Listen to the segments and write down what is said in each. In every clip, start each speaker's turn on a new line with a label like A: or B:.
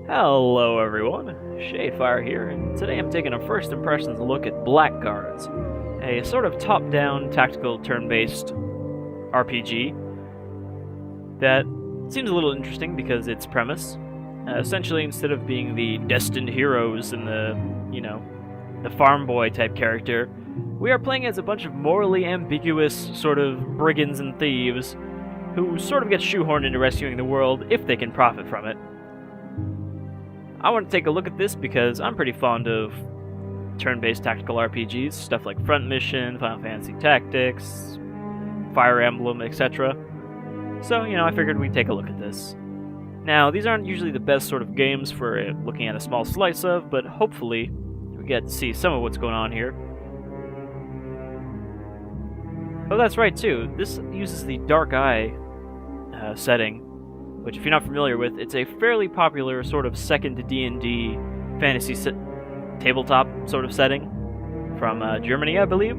A: Hello everyone, Shadefire here, and today I'm taking a first impressions look at Blackguards, a sort of top-down tactical turn-based RPG that seems a little interesting because its premise, essentially instead of being the destined heroes and the farm boy type character, we are playing as a bunch of morally ambiguous sort of brigands and thieves who sort of get shoehorned into rescuing the world if they can profit from it. I want to take a look at this because I'm pretty fond of turn-based tactical RPGs, stuff like Front Mission, Final Fantasy Tactics, Fire Emblem, etc. So, I figured we'd take a look at this. Now, these aren't usually the best sort of games for looking at a small slice of, but hopefully we get to see some of what's going on here. Oh, that's right too. This uses the Dark Eye setting, which if you're not familiar with, it's a fairly popular sort of second to D&D fantasy tabletop sort of setting from Germany, I believe.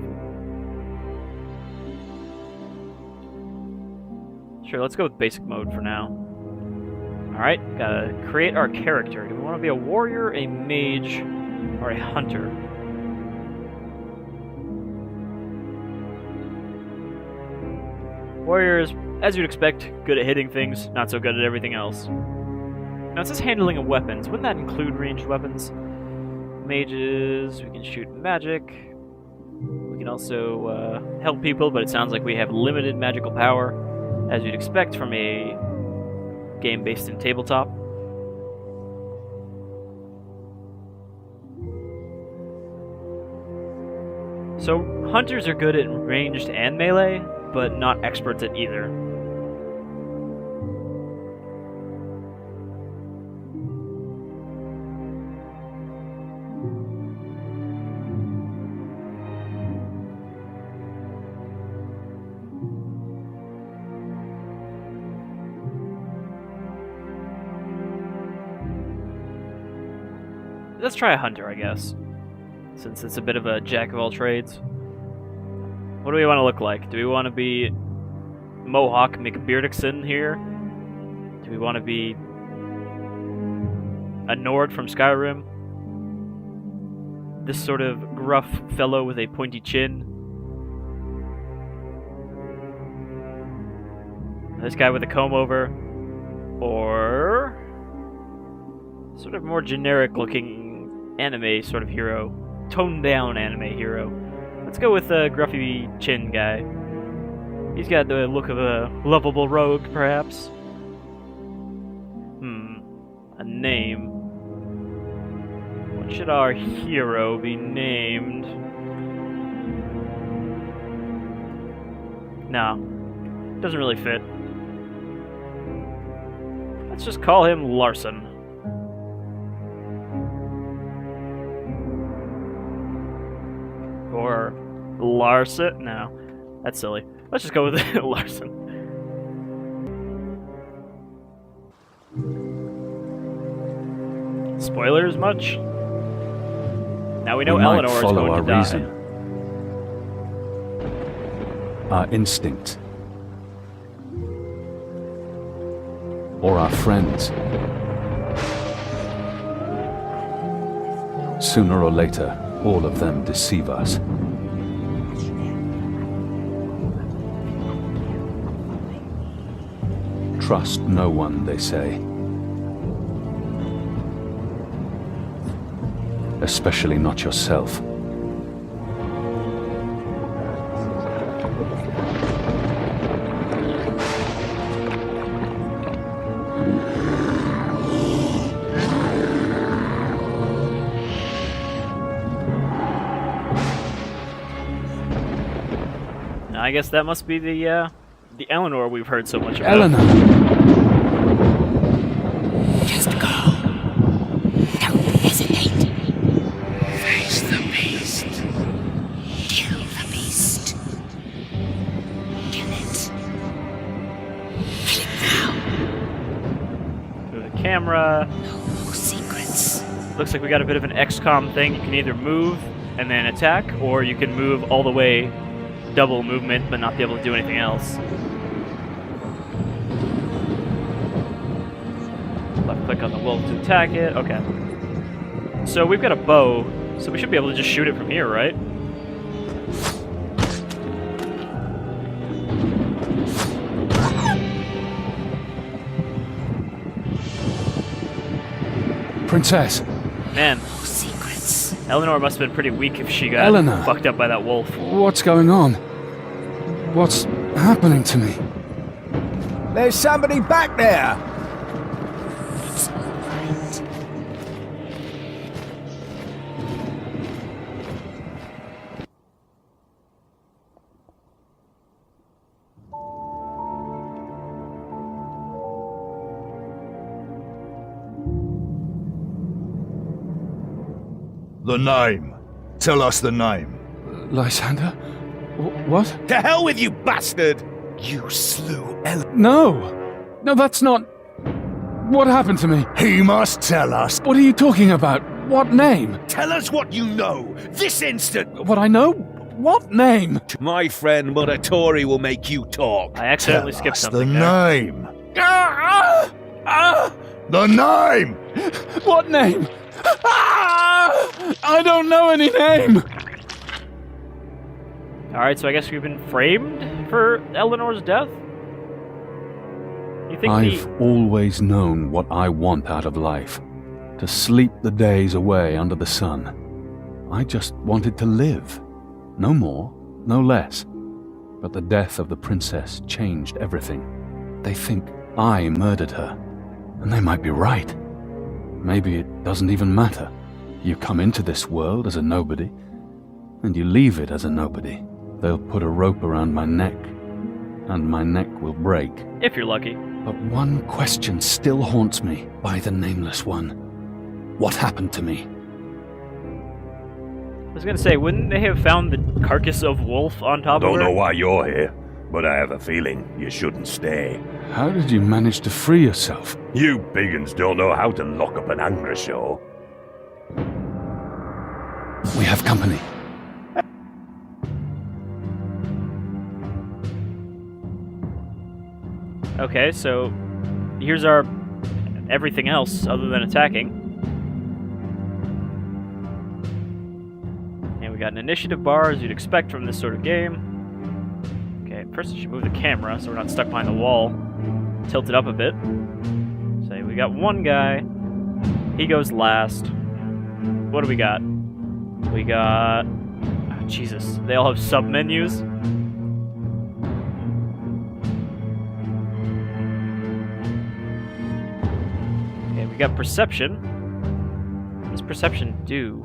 A: Sure, let's go with basic mode for now. Alright, gotta create our character. Do we want to be a warrior, a mage, or a hunter? Warrior is, as you'd expect, good at hitting things, not so good at everything else. Now it says handling of weapons. Wouldn't that include ranged weapons? Mages, we can shoot magic. We can also help people, but it sounds like we have limited magical power, as you'd expect from a game based in tabletop. So, hunters are good at ranged and melee, but not experts at either. Let's try a hunter, I guess, since it's a bit of a jack of all trades. What do we want to look like? Do we want to be Mohawk McBeardixon here? Do we want to be a Nord from Skyrim? This sort of gruff fellow with a pointy chin? This guy with a comb over? Or sort of more generic looking anime sort of hero? Toned down anime hero. Let's go with the gruffy chin guy. He's got the look of a lovable rogue, perhaps. A name. What should our hero be named? No. Doesn't really fit. Let's just call him Larson. Or Larson? No, that's silly. Let's just go with Larson. Spoilers much? Now we know Eleanor is going to die.
B: Reason. Our instinct. Or our friends. Sooner or later, all of them deceive us. Trust no one, they say. Especially not yourself.
A: I guess that must be the Eleanor we've heard so much about.
B: Eleanor!
C: Just go. Don't hesitate. Face the beast. Kill the beast. Kill it. Kill it now.
A: Go to the camera.
C: No secrets.
A: Looks like we got a bit of an XCOM thing. You can either move and then attack, or you can move all the way, double movement, but not be able to do anything else. Click on the wolf to attack it. Okay. So we've got a bow, so we should be able to just shoot it from here, right?
B: Princess!
A: Man,
C: Secrets.
A: Eleanor must have been pretty weak if she got
B: Eleanor.
A: fucked up by that wolf.
B: What's going on? What's happening to me?
D: There's somebody back there!
C: It's all right.
D: The name. Tell us the name.
B: Lysander? What?
D: To hell with you, bastard! You slew Ellen.
B: No! No, that's not... What happened to me?
D: He must tell us.
B: What are you talking about? What name?
D: Tell us what you know, this instant!
B: What I know? What name?
D: My friend Muratori will make you talk.
A: I accidentally
D: Tell
A: skipped
D: us
A: something
D: the
A: there.
D: name.
B: Ah! Ah!
D: The name!
B: What name? Ah! I don't know any name!
A: Alright, so I guess we've been framed for Eleanor's death? You think
B: I've always known what I want out of life. To sleep the days away under the sun. I just wanted to live. No more, no less. But the death of the princess changed everything. They think I murdered her. And they might be right. Maybe it doesn't even matter. You come into this world as a nobody, and you leave it as a nobody. They'll put a rope around my neck, and my neck will break.
A: if you're lucky.
B: But one question still haunts me by the Nameless One. What happened to me?
A: I was gonna say, wouldn't they have found the carcass of wolf on top of
E: Don't
A: her?
E: know why you're here, but I have a feeling you shouldn't stay.
B: How did you manage to free yourself?
E: You biggins don't know how to lock up an angry show.
B: We have company.
A: Okay, so here's our everything else other than attacking. And we got an initiative bar, as you'd expect from this sort of game. Okay, first I should move the camera so we're not stuck behind the wall. Tilt it up a bit. Say we got one guy. He goes last. What do we got? We got... Oh, Jesus. They all have sub-menus. Okay, we got perception. What does perception do?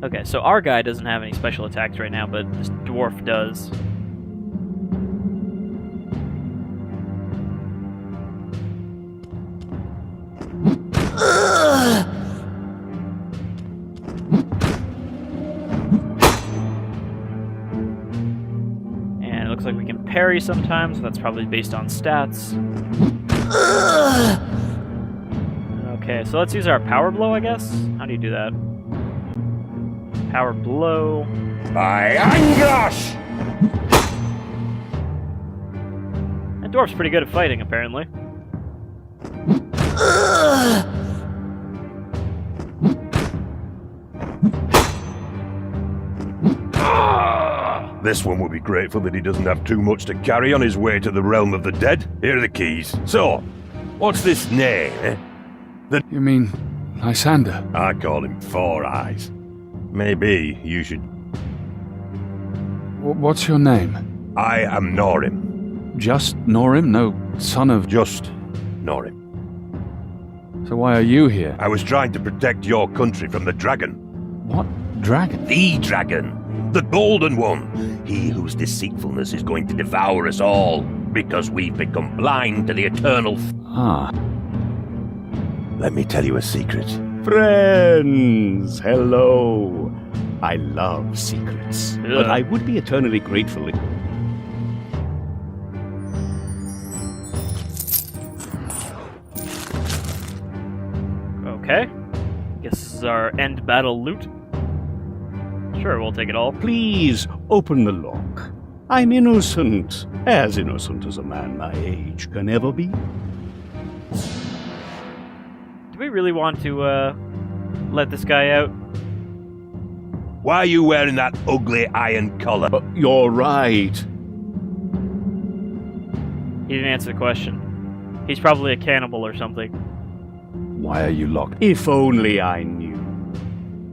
A: Okay, so our guy doesn't have any special attacks right now, but this dwarf does. And it looks like we can parry sometimes, so that's probably based on stats. Okay, so let's use our power blow, I guess? How do you do that? Power blow.
E: By Angosh!
A: That dwarf's pretty good at fighting, apparently.
E: This one will be grateful that he doesn't have too much to carry on his way to the realm of the dead. Here are the keys. So, what's this name, eh?
B: You mean Lysander?
E: I call him Four Eyes. Maybe you should...
B: What's your name?
E: I am Norim.
B: Just Norim? No son of...
E: Just Norim.
B: So why are you here?
E: I was trying to protect your country from the dragon.
B: What dragon?
E: The dragon. The golden one. He whose deceitfulness is going to devour us all because we've become blind to the eternal...
B: Ah,
E: Let me tell you a secret.
F: Friends, hello. I love secrets,
A: Ugh.
F: but I would be eternally grateful
A: Okay. Guess this is our end battle loot. Sure, we'll take it all.
F: Please open the lock. I'm innocent as a man my age can ever be.
A: Do we really want to, let this guy out?
E: Why are you wearing that ugly iron collar?
F: You're right.
A: He didn't answer the question. He's probably a cannibal or something.
B: Why are you locked?
F: If only I knew.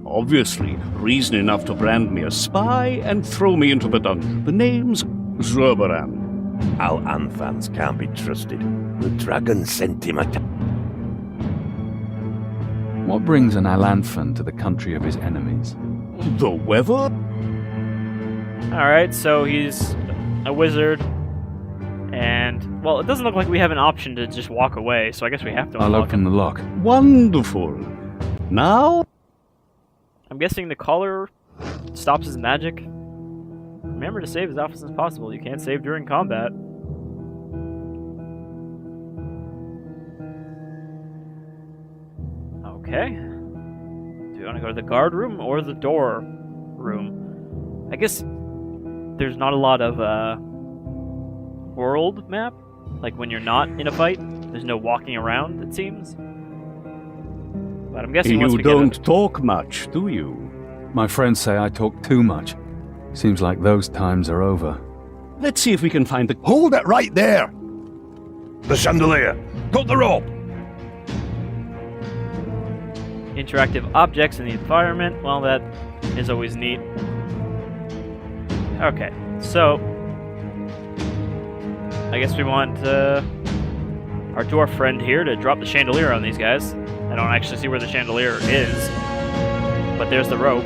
F: Obviously, reason enough to brand me a spy and throw me into the dungeon. The name's Zerberan.
E: Al Anfans can't be trusted. The dragon sent him a...
B: What brings an Alanfan to the country of his enemies?
F: The weather?
A: Alright, so he's a wizard. And, well, it doesn't look like we have an option to just walk away, so I guess we have to
B: I'll
A: unlock
B: open
A: him.
B: the lock.
F: Wonderful. Now?
A: I'm guessing the collar stops his magic. Remember to save as often as possible. You can't save during combat. Okay. Do you want to go to the guard room or the door room? I guess there's not a lot of world map. Like when you're not in a fight, there's no walking around, it seems. But I'm guessing once
F: You
A: we
F: don't talk much, do you?
B: My friends say I talk too much. Seems like those times are over.
F: Let's see if we can find the...
D: Hold it right there!
E: The chandelier! Cut the rope!
A: interactive objects in the environment, well, that is always neat. Okay, so I guess we want our dwarf friend here to drop the chandelier on these guys. I don't actually see where the chandelier is, but there's the rope.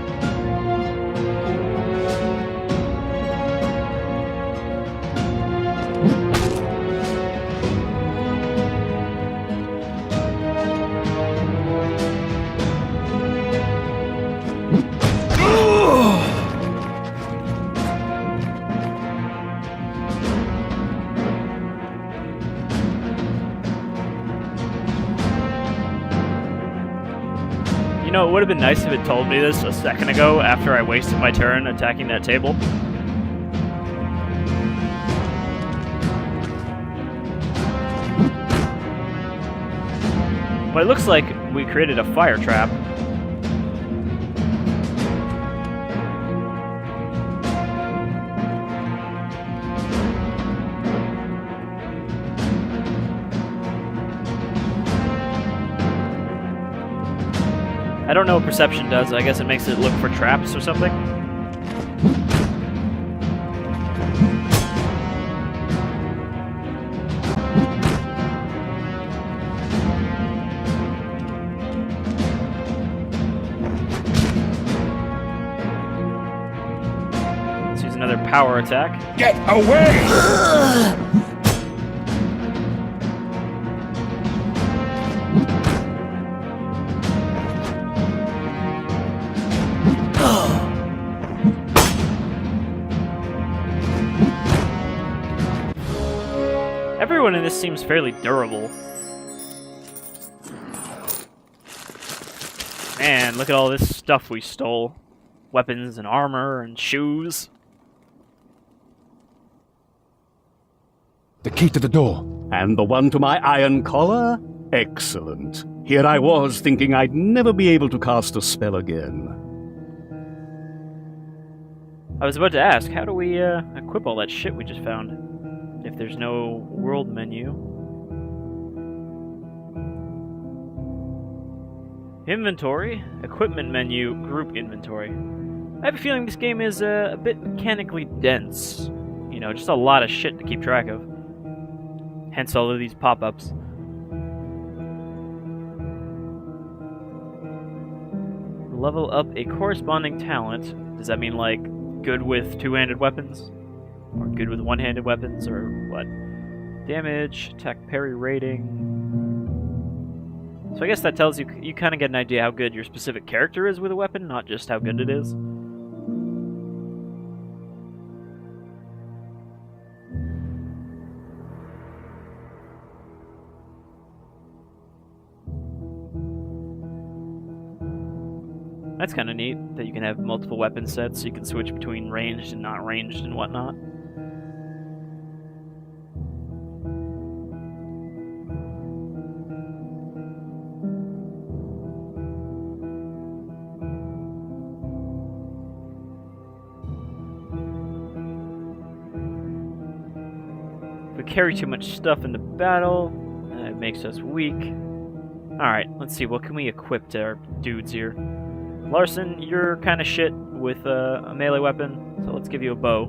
A: You know, it would have been nice if it told me this a second ago after I wasted my turn attacking that table. But it looks like we created a fire trap. I don't know what perception does. I guess it makes it look for traps or something. Let's use another power attack.
E: Get away!
A: Everyone in this seems fairly durable. Man, look at all this stuff we stole. Weapons and armor and shoes.
B: The key to the door.
F: And the one to my iron collar? Excellent. Here I was, thinking I'd never be able to cast a spell again.
A: I was about to ask, how do we equip all that shit we just found? If there's no world menu. Inventory, equipment menu, group inventory. I have a feeling this game is a bit mechanically dense. You know, just a lot of shit to keep track of. Hence all of these pop-ups. Level up a corresponding talent. Does that mean, like, good with two-handed weapons? Or good with one-handed weapons, or what? Damage, attack parry rating. So I guess that tells you, you kind of get an idea how good your specific character is with a weapon, not just how good it is. That's kind of neat, that you can have multiple weapon sets, so you can switch between ranged and not ranged and whatnot. If we carry too much stuff into battle, it makes us weak. Alright, let's see, what can we equip to our dudes here? Larson, you're kind of shit with a melee weapon, so let's give you a bow.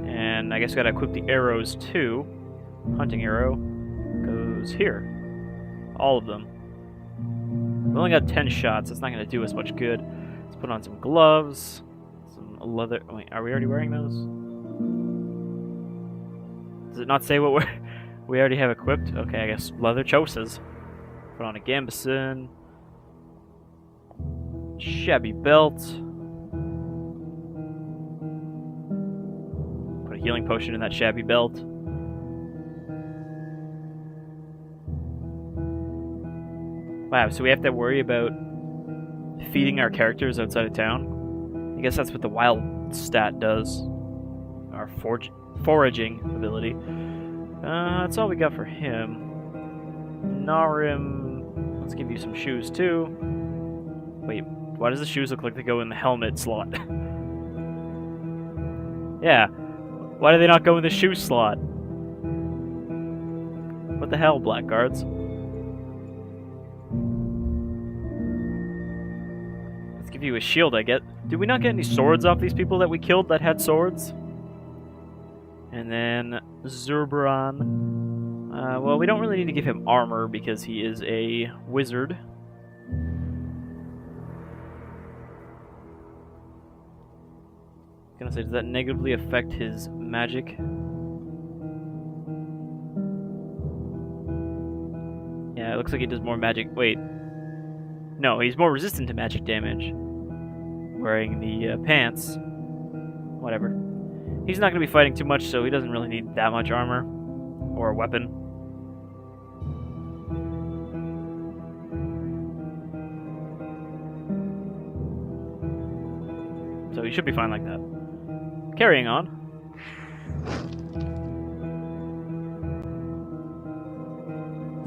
A: And I guess we gotta equip the arrows too. Hunting arrow goes here. All of them. We only got 10 shots, that's not gonna do us much good. Let's put on some gloves, some leather. Wait, are we already wearing those? Does it not say what we already have equipped? Okay, I guess leather choses. Put on a gambeson. Shabby belt. Put a healing potion in that shabby belt. Wow, so we have to worry about feeding our characters outside of town? I guess that's what the wild stat does. Our foraging ability. That's all we got for him. Narim, let's give you some shoes too. Wait, why does the shoes look like they go in the helmet slot? Yeah, why do they not go in the shoe slot? What the hell, Blackguards? Let's give you a shield, I get. Did we not get any swords off these people that we killed that had swords? And then Zurbaran. Well, we don't really need to give him armor because he is a wizard. I was gonna say, does that negatively affect his magic? Yeah, it looks like he does more magic. Wait. No, he's more resistant to magic damage. Wearing the pants. Whatever. He's not going to be fighting too much, so he doesn't really need that much armor or a weapon. So he should be fine like that. Carrying on.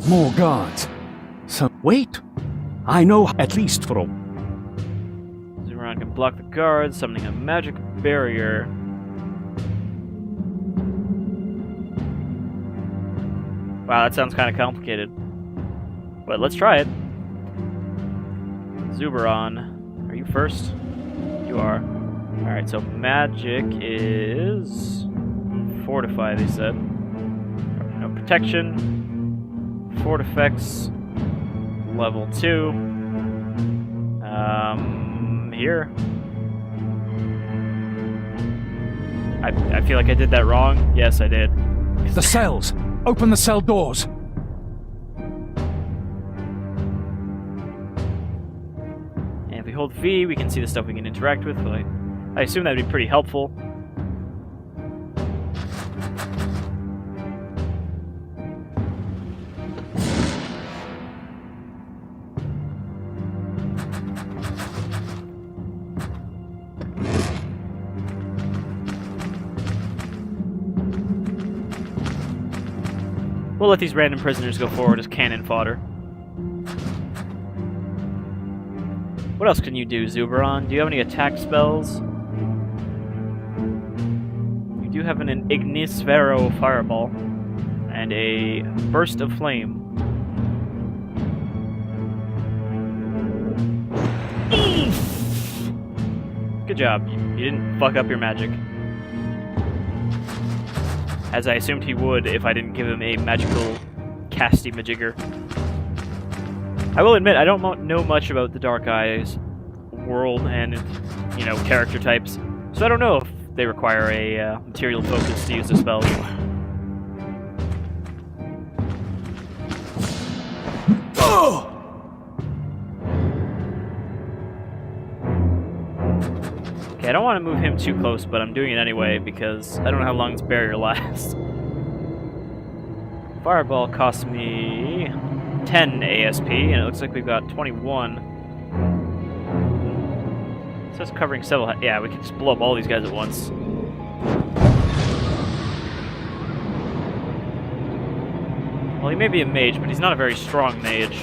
B: More guards. So
F: Wait! I know at least for a...
A: Zuran can block the guards, summoning a magic barrier. Wow, that sounds kind of complicated. But let's try it. Zuberon, are you first? You are. Alright, so magic is... Fortify, they said. No, protection. Fort effects. Level 2. Here. I feel like I did that wrong. Yes, I did.
B: the cells! Open the cell doors!
A: And if we hold V, we can see the stuff we can interact with. But I assume that would be pretty helpful. We'll let these random prisoners go forward as cannon fodder. What else can you do, Zuberon? Do you have any attack spells? You do have an Ignisfero Fireball and a Burst of Flame. Good job. You didn't fuck up your magic. As I assumed he would if I didn't give him a magical casty majigger. I will admit, I don't know much about the Dark Eyes world and, you know, character types, so I don't know if they require a material focus to use the spells. Okay, I don't want to move him too close, but I'm doing it anyway because I don't know how long this barrier lasts. Fireball cost me 10 ASP, and it looks like we've got 21. It says covering several... Yeah, we can just blow up all these guys at once. Well, he may be a mage, but he's not a very strong mage.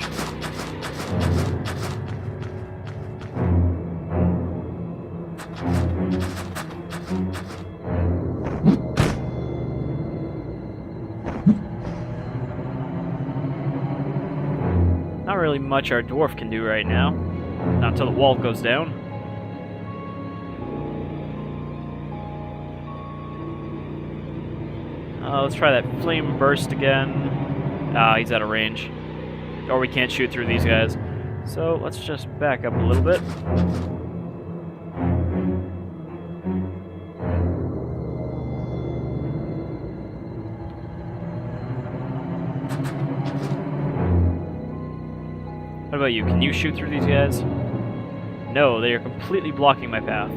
A: Not really much our dwarf can do right now. Not until the wall goes down. Let's try that flame burst again. Ah, he's out of range. Or we can't shoot through these guys. So let's just back up a little bit. What about you? Can you shoot through these guys? No, they are completely blocking my path.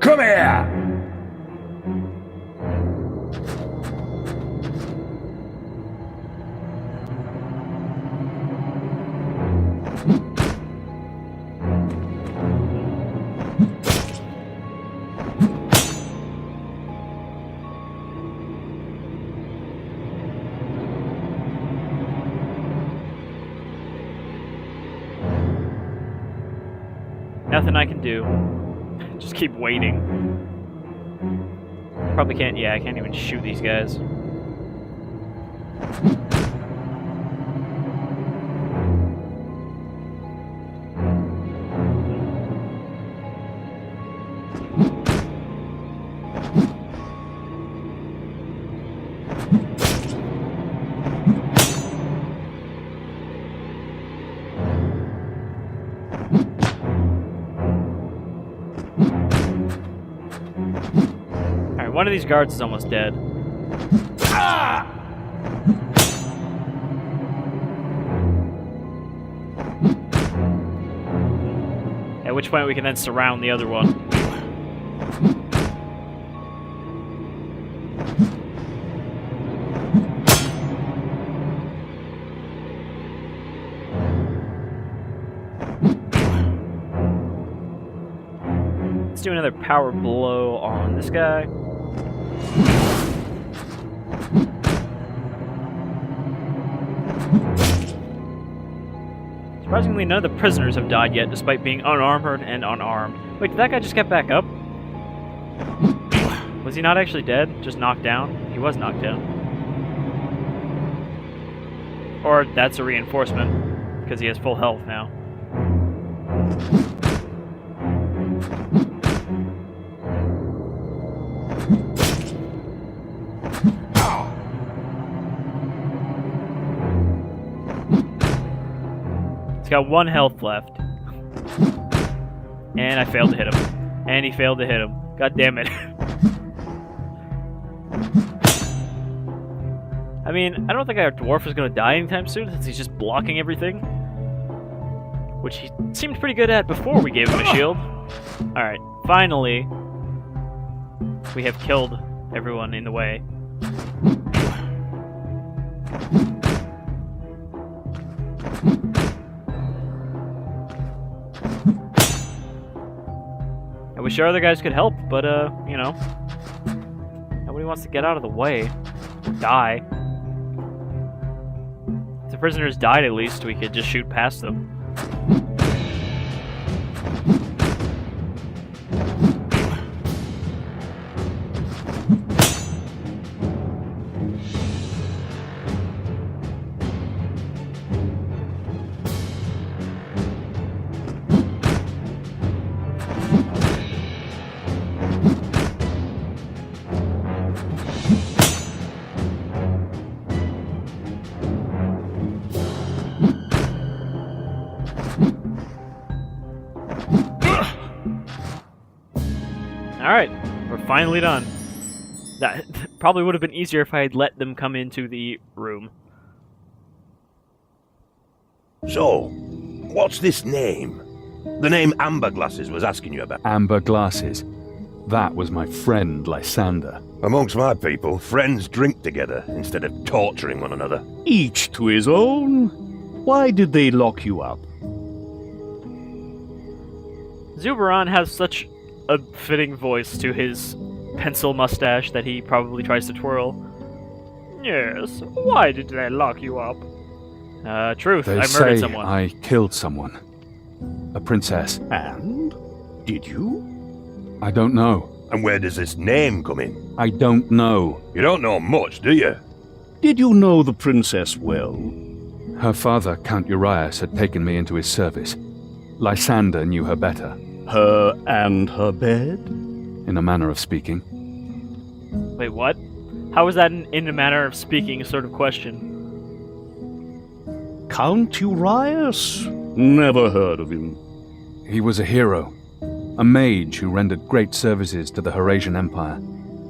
E: Come here!
A: Nothing I can do. Just keep waiting. Probably can't, yeah, I can't even shoot these guys. One of these guards is almost dead. At which point we can then surround the other one. Let's do another power blow on this guy. Surprisingly, none of the prisoners have died yet, despite being unarmored and unarmed. Wait, did that guy just get back up? Was he not actually dead? Just knocked down? He was knocked down. Or that's a reinforcement, because he has full health now. He's got 1 health left. And I failed to hit him. And he failed to hit him. God damn it. I mean, I don't think our dwarf is going to die anytime soon, since he's just blocking everything. Which he seemed pretty good at before we gave him a shield. Alright, finally, we have killed everyone in the way. I wish our other guys could help, but, you know, nobody wants to get out of the way or die. If the prisoners died, at least we could just shoot past them. Alright, we're finally done. That probably would have been easier if I had let them come into the room.
E: So, what's this name? The name Amber Glasses was asking you about.
B: Amber glasses. That was my friend Lysander.
E: Amongst my people, friends drink together instead of torturing one another.
F: Each to his own. Why did they lock you up?
A: Zuberon has such a fitting voice to his pencil mustache that he probably tries to twirl. Yes, why did they lock you up? Truth,
B: They
A: I
B: say
A: murdered someone.
B: I killed someone. A princess.
F: And? Did you?
B: I don't know.
E: And where does this name come in?
B: I don't know.
E: You don't know much, do you?
F: Did you know the princess well?
B: Her father, Count Urias, had taken me into his service. Lysander knew her better,
F: Her and her bed?
B: in a manner of speaking.
A: Wait, what? How is that in a manner of speaking sort of question?
F: Count Urias? Never heard of him.
B: He was a hero, a mage who rendered great services to the Eurasian Empire.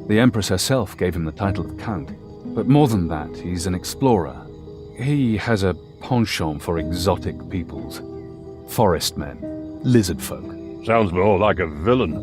B: The Empress herself gave him the title of Count. But more than that, he's an explorer. He has a penchant for exotic peoples. Forest men, lizard folk.
E: Sounds more like a villain.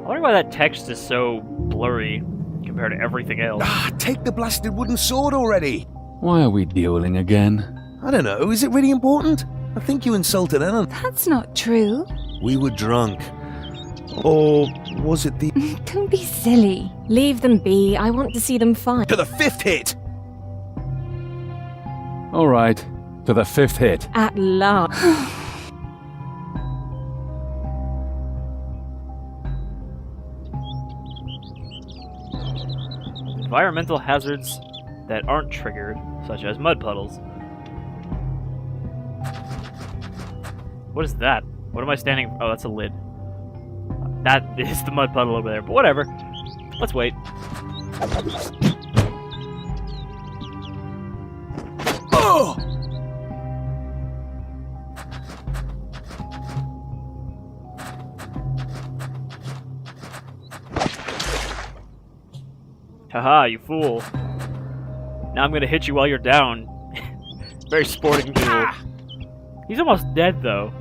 A: I wonder why that text is so blurry compared to everything else.
G: Ah, take the blasted wooden sword already!
B: Why are we dueling again?
G: I don't know, is it really important? I think you insulted Anna.
C: That's not true.
G: We were drunk. Or was it the...
C: Don't be silly. Leave them be. I want to see them fight.
G: to the 5th hit!
B: All right, to the 5th hit.
C: At last.
A: Environmental hazards that aren't triggered, such as mud puddles. What is that? What am I standing... Oh, that's a lid. That is the mud puddle over there, but whatever. Let's wait.
G: Oh!
A: Haha, you fool. Now I'm gonna hit you while you're down. Very sporting duel. He's almost dead, though.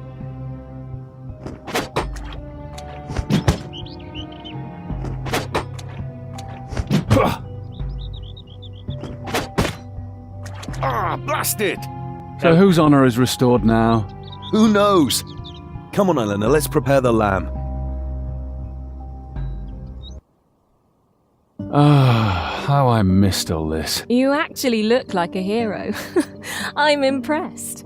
G: Ah, blasted!
B: So whose honor is restored now?
G: Who knows? Come on, Eleanor, let's prepare the lamb.
B: Ah, how I missed all this.
C: You actually look like a hero. I'm impressed.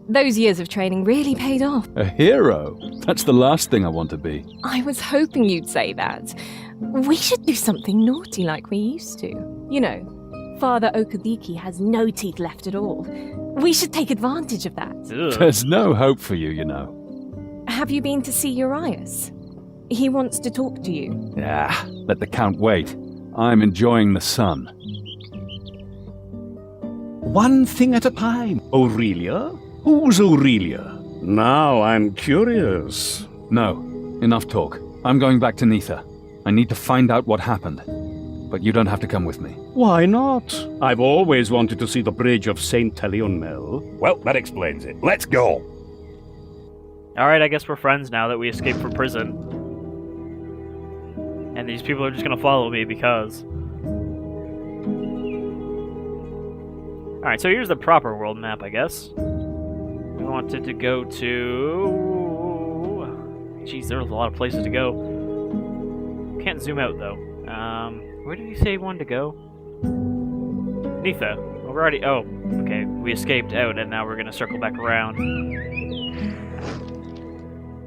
C: Those years of training really paid off.
B: A hero? That's the last thing I want to be.
C: I was hoping you'd say that. We should do something naughty like we used to. You know, Father Okadiki has no teeth left at all. We should take advantage of that.
A: Ugh.
B: There's no hope for you, you know.
C: Have you been to see Urias? He wants to talk to you.
B: Ah, let the Count wait. I'm enjoying the sun.
F: One thing at a time. Aurelia? Who's Aurelia? Now I'm curious.
B: No, enough talk. I'm going back to Neither. I need to find out what happened. But you don't have to come with me.
F: Why not? I've always wanted to see the bridge of St. Talionmel.
E: Well, that explains it. Let's go.
A: Alright, I guess we're friends now that we escaped from prison. And these people are just gonna follow me because... Alright, so here's the proper world map, I guess. We wanted to go to... Jeez, there was a lot of places to go. Can't zoom out, though. Where did he say he wanted to go? Neither. Well, we're already... Oh, okay. We escaped out, and now we're gonna circle back around.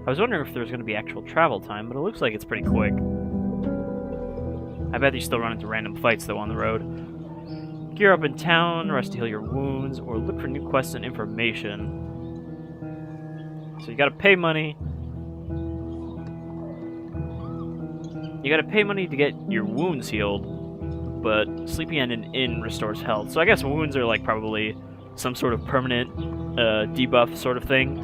A: I was wondering if there was gonna be actual travel time, but it looks like it's pretty quick. I bet you still run into random fights, though, on the road. Gear up in town, rest to heal your wounds, or look for new quests and information. So you gotta pay money. You gotta pay money to get your wounds healed, but sleeping in an inn restores health. So I guess wounds are like probably some sort of permanent debuff sort of thing.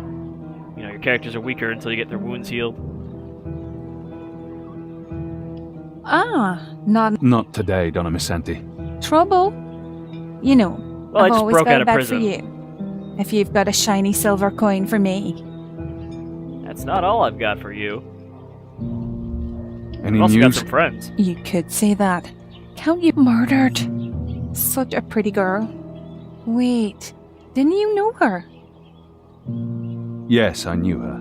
A: You know, your characters are weaker until you get their wounds healed.
B: Not today, Donna Missanti.
H: Trouble? You know,
A: Well, I
H: I've
A: just
H: always
A: broke
H: felt
A: out of
H: bad
A: prison.
H: for you. if you've got a shiny silver coin for me.
A: That's not all I've got for you.
B: Any
A: I've also got
B: news?
A: some friends.
H: You could say that. Count you murdered. Such a pretty girl. Wait, didn't you know her?
B: Yes, I knew her.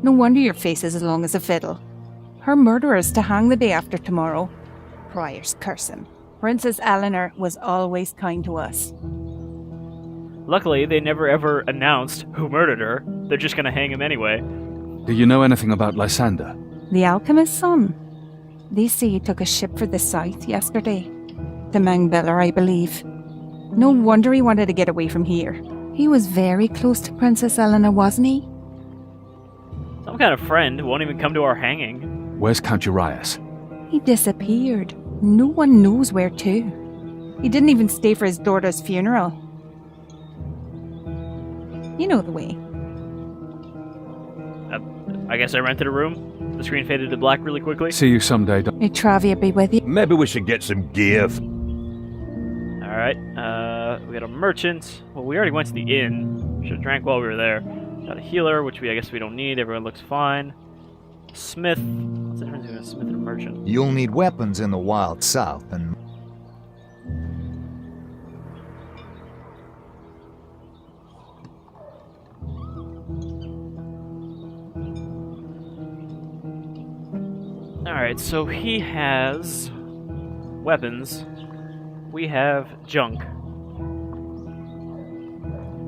H: No wonder your face is as long as a fiddle. Her murderer's to hang the day after tomorrow. Priors curse him. Princess Eleanor was always kind to us.
A: Luckily, they never ever announced who murdered her. They're just gonna hang him anyway.
B: Do you know anything about Lysander?
H: The alchemist's son. They say he took a ship for the south yesterday. The Mangbiller, I believe. No wonder he wanted to get away from here. He was very close to Princess Eleanor, wasn't he?
A: Some kind of friend won't even come to our hanging.
B: Where's Count Urias?
H: He disappeared. No one knows where to. He didn't even stay for his daughter's funeral. You know the way.
A: I guess I rented a room. The screen faded to black really quickly.
B: See you someday.
H: May Travia be with you.
E: Maybe we should get some gear.
A: Alright, we got a merchant. Well, we already went to the inn. Should have drank while we were there. Got a healer, which I guess we don't need. Everyone looks fine. Smith. What's the difference between a smith and a merchant?
I: You'll need weapons in the wild south, and
A: Alright, so he has weapons. We have junk.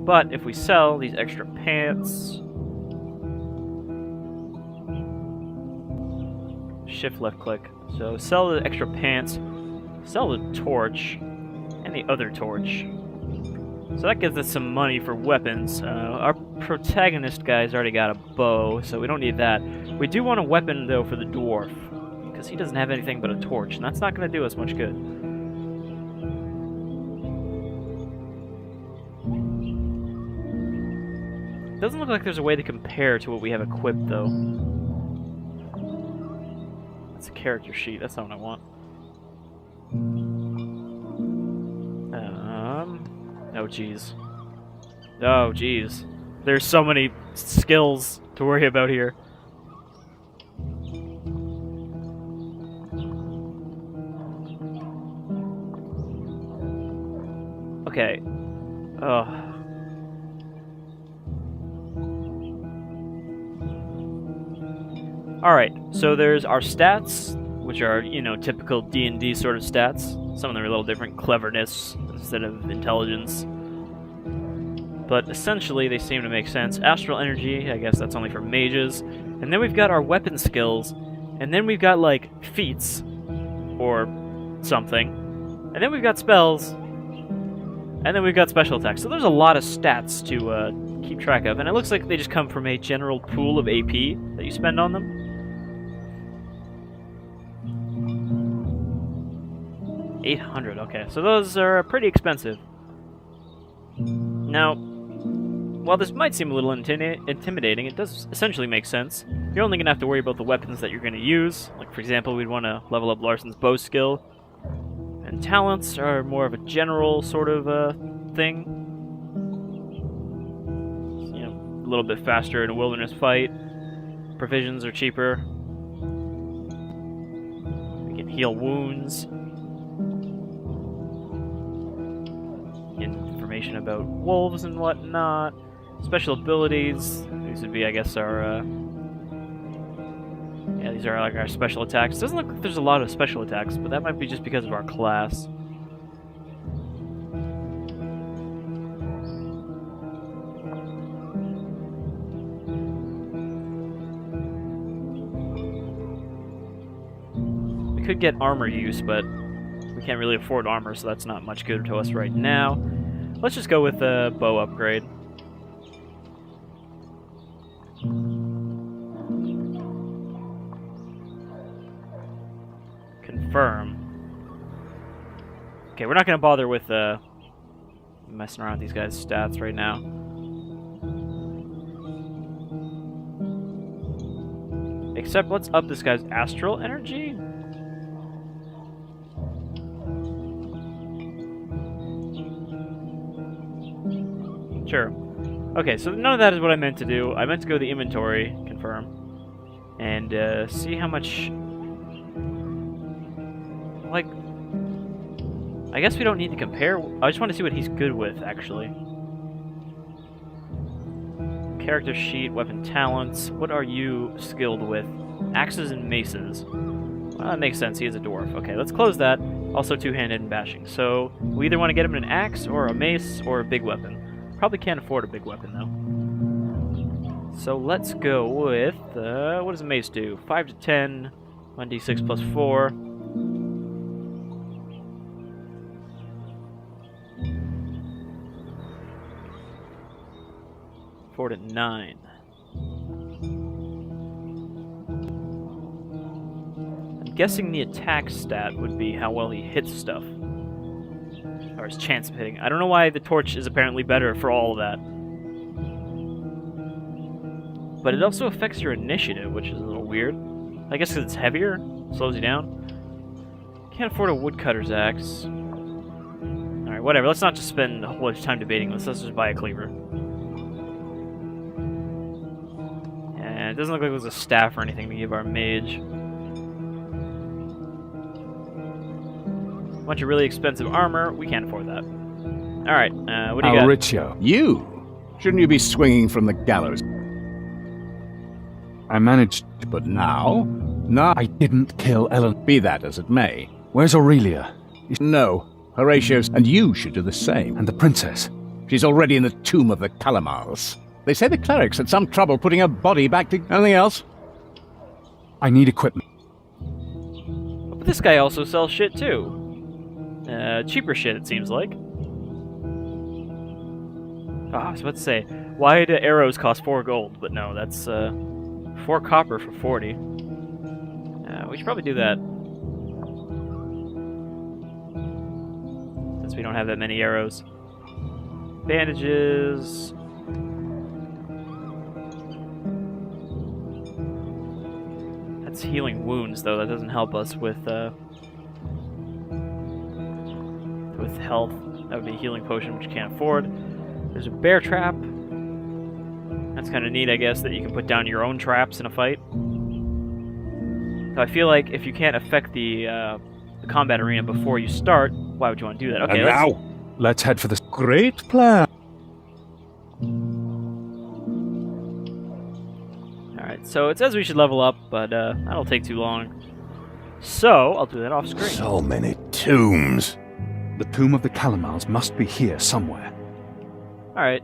A: But if we sell these extra pants... Shift left click. So sell the extra pants, sell the torch, and the other torch. So that gives us some money for weapons. Our protagonist guy's already got a bow, so we don't need that. We do want a weapon, though, for the dwarf, because he doesn't have anything but a torch, and that's not going to do us much good. Doesn't look like there's a way to compare to what we have equipped, though. That's a character sheet. That's not what I want. Oh, jeez. Oh, jeez. There's so many skills to worry about here. Okay. Alright, so there's our stats, which are, you know, typical D&D sort of stats. Some of them are a little different. Cleverness instead of intelligence. But essentially, they seem to make sense. Astral energy, I guess that's only for mages. And then we've got our weapon skills. And then we've got, like, feats. Or something. And then we've got spells. And then we've got special attacks. So there's a lot of stats to keep track of. And it looks like they just come from a general pool of AP that you spend on them. 800, okay. So those are pretty expensive. Now, while this might seem a little intimidating, it does essentially make sense. You're only going to have to worry about the weapons that you're going to use. Like, for example, we'd want to level up Larson's bow skill. And talents are more of a general sort of thing. You know, a little bit faster in a wilderness fight. Provisions are cheaper. We can heal wounds. Information about wolves and whatnot. Special abilities. These would be, I guess, our... yeah, these are like our special attacks. Doesn't look like there's a lot of special attacks, but that might be just because of our class. We could get armor use, but we can't really afford armor, so that's not much good to us right now. Let's just go with the bow upgrade. Confirm. Okay, we're not going to bother with messing around with these guys' stats right now. Except let's up this guy's astral energy. Sure. Okay, so none of that is what I meant to do. I meant to go to the inventory, confirm, and see how much... Like... I guess we don't need to compare. I just want to see what he's good with, actually. Character sheet, weapon talents. What are you skilled with? Axes and maces. Well, that makes sense. He is a dwarf. Okay, let's close that. Also two-handed and bashing. So we either want to get him an axe or a mace or a big weapon. Probably can't afford a big weapon, though. So let's go with... what does a mace do? 5 to 10. 1d6 plus 4. To 9. I'm guessing the attack stat would be how well he hits stuff. Or his chance of hitting. I don't know why the torch is apparently better for all of that. But it also affects your initiative, which is a little weird. I guess because it's heavier, slows you down. Can't afford a woodcutter's axe. Alright, whatever. Let's not just spend a whole bunch of time debating this. Let's just buy a cleaver. It doesn't look like there's a staff or anything to give our mage. Bunch of really expensive armor. We can't afford that. Alright, what do you got?
B: Mauricio.
F: You? Shouldn't you be swinging from the gallows?
B: I managed...
F: But now? No,
B: I didn't kill Ellen.
F: Be that as it may.
B: Where's Aurelia?
F: No, Horatio's, and you should do the same.
B: And the princess?
F: She's already in the tomb of the Calamars. They say the clerics had some trouble putting her body back to... Anything else?
B: I need equipment.
A: But this guy also sells shit, too. Cheaper shit, it seems like. Oh, I was about to say, why do arrows cost 4 gold? But no, that's 4 copper for 40. We should probably do that. Since we don't have that many arrows. Bandages... That's healing wounds, though. That doesn't help us with health. That would be a healing potion, which you can't afford. There's a bear trap. That's kind of neat, I guess, that you can put down your own traps in a fight. So I feel like if you can't affect the combat arena before you start, why would you want to do that? Okay,
F: and now,
B: let's head for this
F: great plan.
A: Alright, so it says we should level up, but that'll take too long. So, I'll do that off screen.
E: So many tombs.
B: The tomb of the Calamars must be here somewhere.
A: Alright,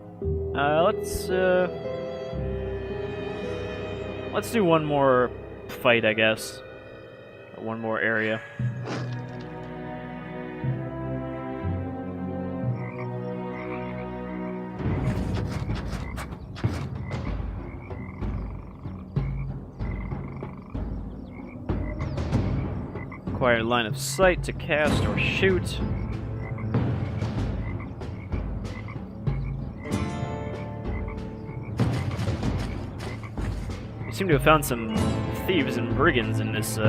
A: let's do one more fight, I guess. Or one more area. Acquire line of sight to cast or shoot. We seem to have found some thieves and brigands in this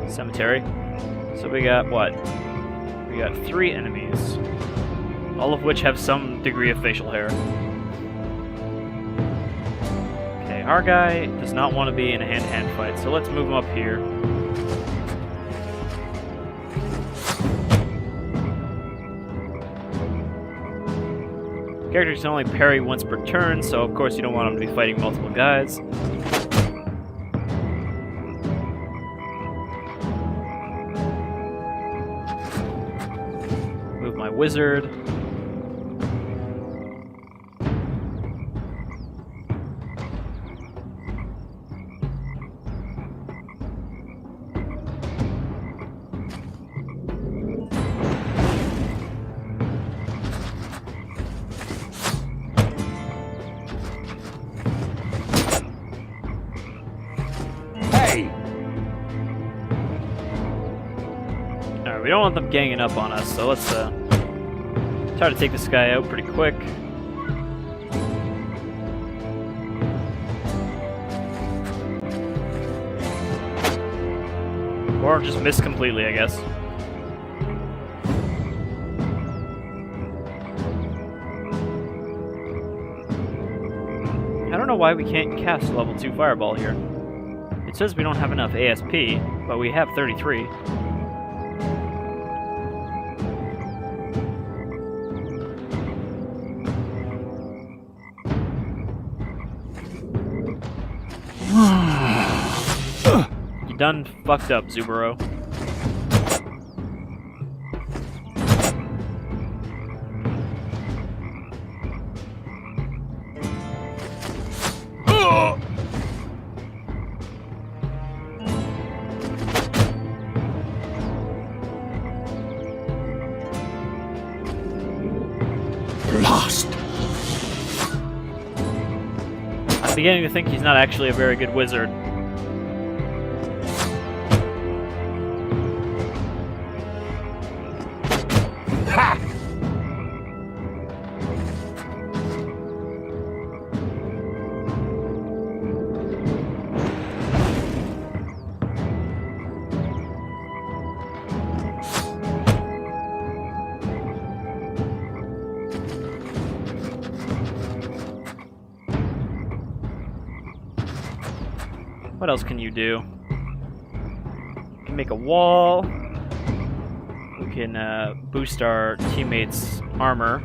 A: cemetery. So we got what? We got 3 enemies. All of which have some degree of facial hair. Okay, our guy does not want to be in a hand-to-hand fight, so let's move him up here. Characters can only parry once per turn, so of course you don't want them to be fighting multiple guys. Move my wizard. We don't want them ganging up on us, so let's try to take this guy out pretty quick. Or just miss completely, I guess. know why we can't cast level 2 Fireball here. It says we don't have enough ASP, but we have 33. You done fucked up, Zubero.
F: Lost!
A: I'm beginning to think he's not actually a very good wizard.
F: Ha!
A: What else can you do? You can make a wall. We can boost our teammates' armor.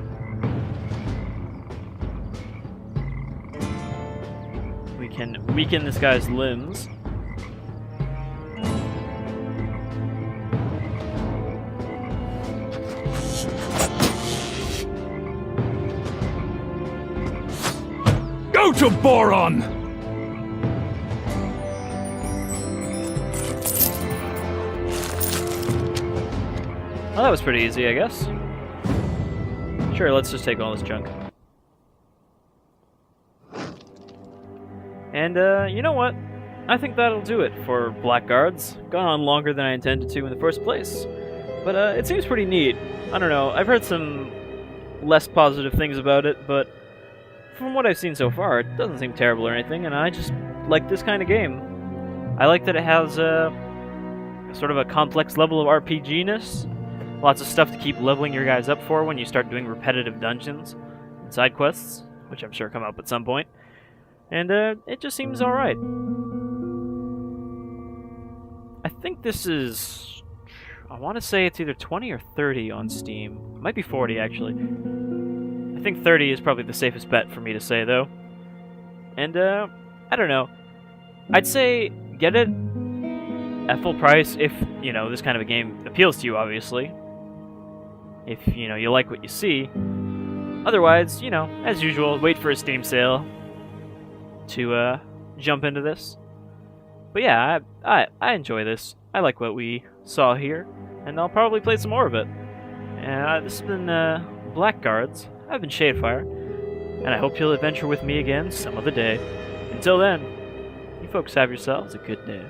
A: We can weaken this guy's limbs.
B: Go to Boron!
A: Well, that was pretty easy, I guess. Sure, let's just take all this junk. And, you know what? I think that'll do it for Blackguards. Gone on longer than I intended to in the first place. But, it seems pretty neat. I don't know, I've heard some less positive things about it, but from what I've seen so far, it doesn't seem terrible or anything, and I just like this kind of game. I like that it has, sort of a complex level of RPG-ness. Lots of stuff to keep leveling your guys up for when you start doing repetitive dungeons and side quests, which I'm sure come up at some point. And it just seems alright. I think this is... I want to say it's either 20 or 30 on Steam. It might be 40, actually. I think 30 is probably the safest bet for me to say, though. And, I don't know. I'd say get it at full price if, you know, this kind of a game appeals to you, obviously. If, you know, you like what you see. Otherwise, you know, as usual, wait for a Steam sale to jump into this. But yeah, I enjoy this. I like what we saw here, and I'll probably play some more of it. This has been Blackguards. I've been Shadefire, and I hope you'll adventure with me again some other day. Until then, you folks have yourselves a good day.